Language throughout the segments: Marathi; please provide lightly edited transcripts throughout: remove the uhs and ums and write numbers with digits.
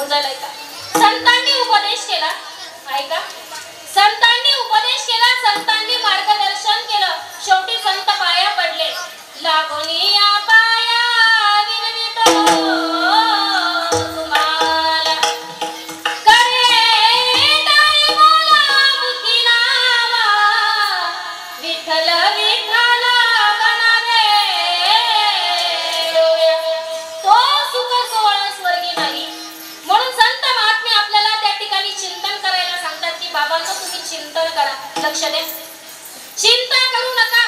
होऊन जाईल ऐका. संतांनी उपदेश केला ऐका. संतांनी उपदेश केला, संतांनी मार्गदर्शन केलं. शेवटी संत पाया पडले. लागोनी या पाया विनवितो चिंतन करा. लक्ष द्या, चिंता करू नका.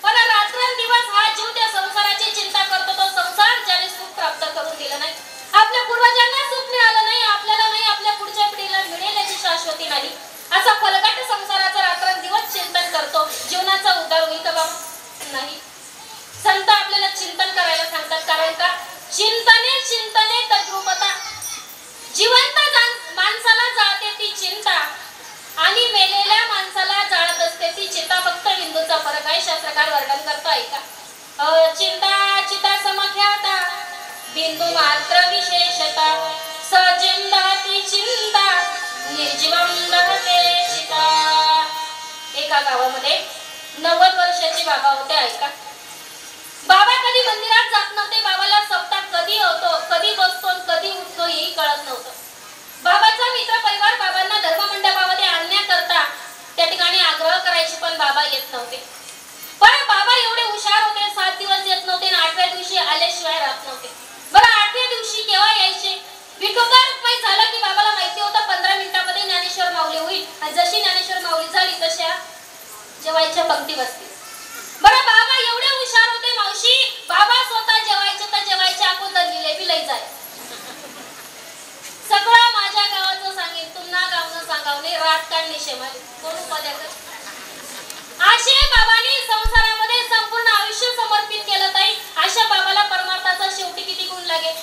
पण रात्रंदिवस हा जीव त्या संसाराची चिंता करतो. तो संसार ज्याने सुख प्राप्त करून दिलं नाही, आपल्या पूर्वजांना सुख मिळालं नाही, आपल्याला नाही, आपल्या पुढच्या पिढीला मिळेल याची शाश्वती नाही, असा फलगट संसाराचा रात्रंदिवस चिंतन करतो. जीवनाचा उद्धार होईल का बाबा? नाही. संत आपल्याला चिंतन करायला सांगतात. कारण का? चिंतने चिंतने तद्रूपता. जिवंत माणसाला जाते ती चिंता आणि मेलेल्या माणसाला जाळत असते ती चिता. फक्त बिंदूचा फरक आहे. शास्त्रकार वर्णन करतो ऐका. चिंता चिता समख्याता बिंदू मात्र विशेषता सजिंदाती चिंता निर्जीवम दहते चिता. एका गावामध्ये 90 वर्षाचे बाबा होते ऐका. बाबा कधी मंदिरात जात नव्हते. बाबाला सप्ताह कधी होतो, कधी बसतो, कधी उठतो हेही कळत नव्हतं. बाबाचा मित्र परिवार बाबांना धर्ममंडपामध्ये आणण्याकरता त्या ठिकाणी आग्रह करायचे, पण बाबा येत नव्हते. पण बाबा एवढे हुशार होते, 7 दिवस येत नव्हते आणि 8व्या दिवशी आल्याशिवाय राहत नव्हते. बरं 8व्या दिवशी केव्हा यायचे? विठोबा रुक्माई झालं की बाबाला माहिती होतं 15 मिनिटांमध्ये ज्ञानेश्वर माऊली होईल आणि जशी ज्ञानेश्वर माऊली झाली तशा जेवायच्या पंक्ती बसतील. बरं बाबा एवढे हुशार होते मावशी, बाबा स्वतः जेवायचे तर जेवायचे आपण जिलेबी लई जाय. सगळं माझ्या गावाचं सांगेन, तुम्हाला गावनं सांगाव नाही. रात काढणे शेमाली कोण उपाध्याय. असे बाबांनी संसारामध्ये संपूर्ण आयुष्य समर्पित केलं. ताई अशा बाबाला परमार्थाचा शेवटी किती गुण लागेल?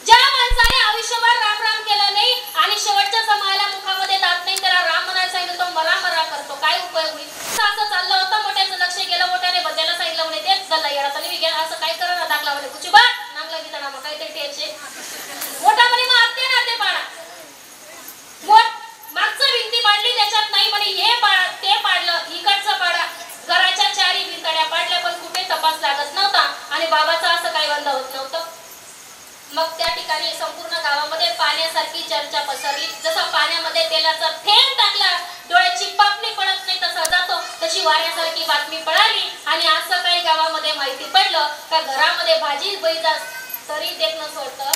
ज्या माणसाने आयुष्यभर राम राम केलं नाही आणि शेवटच्या समायाला मुखामध्ये दात नाही, त्याला राम म्हणायला सांगितलं तो मरा मरा करतो. काय उपयोग होईल? असं चाललं होतं. मोठ्याचं लक्ष गेलं. मोठ्याने बद्याला सांगितलं म्हणे तेच गल्ला येडा तरी गेला. असं काय करा दाखला म्हणे कुची बा नांगला घेताना मग काहीतरी टेचे मोठा म्हणे मग आत्ते ना ते पाडा मागचं भिंती पाडली त्याच्यात नाही म्हणे हे ते पाडलं, इकडचं पाडा. घराच्या 4 भिंतड्या पाडल्या पण कुठे तपास लागत नव्हता आणि बाबाचा असं काही बंद होत नव्हतं. मग त्या ठिकाणी संपूर्ण गावामध्ये पाण्यासारखी चर्चा पसरली. जसं पाण्यामध्ये तेलाचा थेंब टाकला डोळ्याची पापणी पडत नाही तसा जातो, तशी वाऱ्यासारखी बातमी पळाली आणि असं काही गावामध्ये माहिती पडलं का घरामध्ये भाजी बैजा तरी देखणं सोडतं.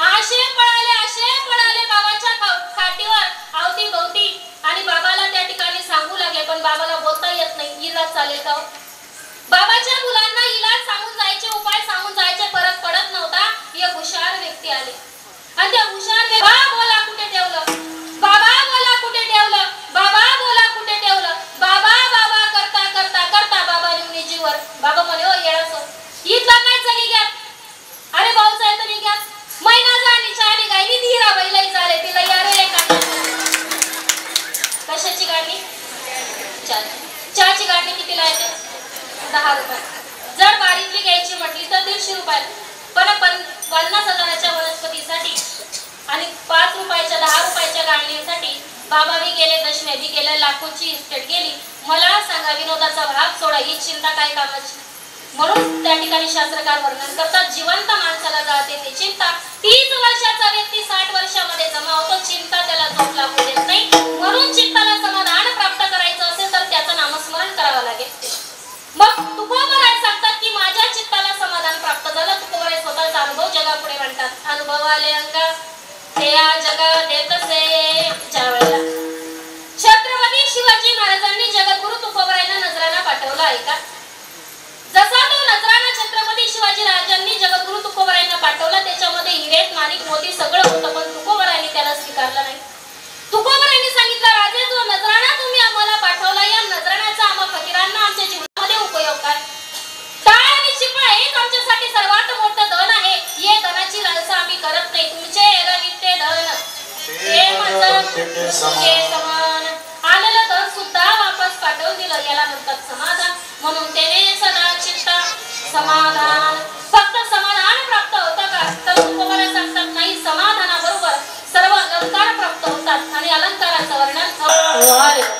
असे पळाले बाबाच्या खाटीवर आवती भोवती आणि बाबाला त्या ठिकाणी सांगू लागले. पण बाबाला बोलता येत नाही. इलाज चालेल का? बाबाच्या मुलांना इलाज सांगून जायचे, उपाय सांगून जायचे, फरक पडत नव्हता. एक हुशार व्यक्ती आले आणि त्या हुशार बाबा बोला कुठे ठेवलं, बाबा बोला कुठे ठेवलं, बाबा बोला कुठे ठेवलं. बाबा बाबा करता करता करता बाबा निवणीजीवर. बाबा म्हणे ओ येळासो इथला काय चली घ्या. अरे भाऊचा आहे तरी घ्या. महिना जाणी चाणी गायनी धीरा बैलाई झाले तिला यारे कशाची गाडी? चहाची गाडी कितीला येते? 10 रुपये. जर बारीतली घ्यायची म्हटली तर 150 रुपये. पण 50,000च्या वनस्पतीसाठी आणि 5 रुपयाच्या 10 रुपयाच्या गाडण्यासाठी बाबा बी गेले, दशम्या बी गेल्या, लाखोची इस्टेट गेली. मला सांगा विनोदाचा भाग सोडा, ही चिंता काय कामाची? म्हणून त्या ठिकाणी शास्त्रकार वर्णन करतात जिवंत माणसाला जाते ती चिंता. 30 वर्षाचा व्यक्ती 60 वर्षामध्ये जमा होतो. चिंता त्याला झोप लागू देत नाही. म्हणून चित्ताला समाधान प्राप्त करायचं असेल तर त्याचं नामस्मरण करावं लागेल. मग तुकोबराय सांगतात की माझ्या चित्ताला समाधान प्राप्त झालं. तुकोबराय स्वतःचा अनुभव जगापुढे म्हणतात. अनुभवाले अंगा हे या जगा देतसे ज्या वेळेला छत्रपती शिवाजी महाराजांनी जगद्गुरु तुकोबरायला नजराणा पाठवला आहे का? जसा तो नजराणा छत्रपती शिवाजी राजांनी जगद्गुरु तुकोबरायांना पाठवला त्याच्यामध्ये हिरे माणिक मोती सगळं होतं, पण तुकोबरायांनी त्याला स्वीकारलं नाही. तुकोबरायांनी सांगितलं राजे जो नजराणा तुम्ही आम्हाला पाठवला या नजराण्याचा आम्हा फकीरांना आमच्या जीवनामध्ये उपयोग काय? टाळ आणि चिपळा हेच आमच्यासाठी सर्वात मोठं धन आहे. हे धनाची लालसा आम्ही करत नाही. तुमचे रविते धन हे माझं समान. आलेलं धन सुद्धा वापस पाठवून दिलं याला म्हणतात समाधान. म्हणून त्याने सदा चित्ता समाधान. फक्त समाधान प्राप्त होतं का? तर तुकोबराय सांगतात नाही, समाधानाबरोबर वा रे वा.